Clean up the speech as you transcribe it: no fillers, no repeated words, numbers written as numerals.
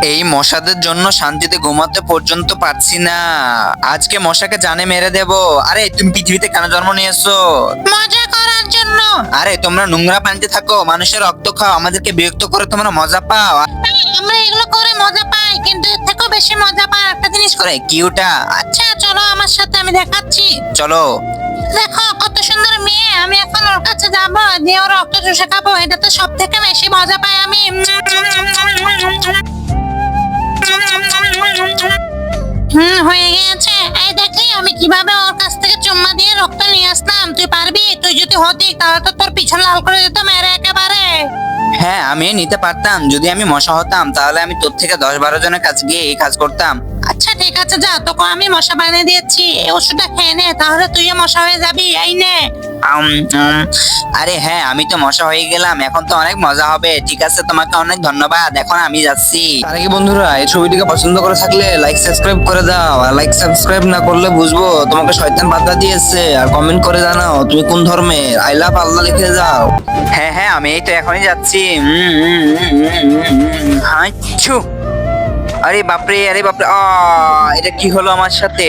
এই মশাদের জন্য শান্তিতে ঘুমাতে পর্যন্ত পারছি না। আজকে মশাকে জানে মেরে দেব। আরে তুমি পৃথিবীতে কেন জন্ম নিয়েছো? মজা করার জন্য। আরে তোমরা নোংরা পানিতে থাকো, মানুষের রক্ত খাও, আমাদেরকে বিরক্ত করে তোমরা মজা পাও। আমরা এগুলো করে মজা পাই, কিন্তু এর থেকেও বেশি মজা পাই একটা জিনিস করে। কি ওটা? আচ্ছা চলো আমার সাথে, আমি দেখাচ্ছি। চলো। দেখো কত সুন্দর মেয়ে, আমি এখন ওর কাছে যাবো, দিয়ে ওর রক্ত চুষে খাবো। এটা তো সব থেকে বেশি মজা পাই আমি। হয়ে গেছে। এই দেখলি আমি কিভাবে ওর কাছ থেকে চুম্মা দিয়ে রক্ত নিয়ে আসলাম। তুই পারবি? তুই যদি হতি তাহলে তো তোর পিছন লাল করে দিত মেরে একেবারে। হ্যাঁ আমি নিতে পারতাম, যদি আমি মশা হতাম তাহলে আমি তোর থেকে 10-12 জনের কাছে গিয়ে এই কাজ করতাম। আচ্ছা ঠিক আছে, যা, তোকে আমি মশা বানিয়ে দিয়েছি, এই ওষুধটা খেয়ে নে, তাহলে তুইও মশা হয়ে যাবি। এই নে। আরে হ্যাঁ আমি তো মশা হয়ে গেলাম, এখন তো অনেক মজা হবে। ঠিক আছে, তোমাকে অনেক ধন্যবাদ, এখন আমি যাচ্ছি। তার আগে বন্ধুরা, এই ছবিটিকে পছন্দ করে থাকলে লাইক সাবস্ক্রাইব করে দাও, আর লাইক সাবস্ক্রাইব না করলে বুঝবো তোমাকে শয়তান বাধা দিয়েছে। আর কমেন্ট করে জানাও তুমি কোন ধর্মের। আই লাভ আল্লাহ লিখে যাও। হ্যাঁ হ্যাঁ আমি এই তো এখনই যাচ্ছি। হাঁচু। আরে বাপরে, আরে বাপরে, এটা কি হলো আমার সাথে?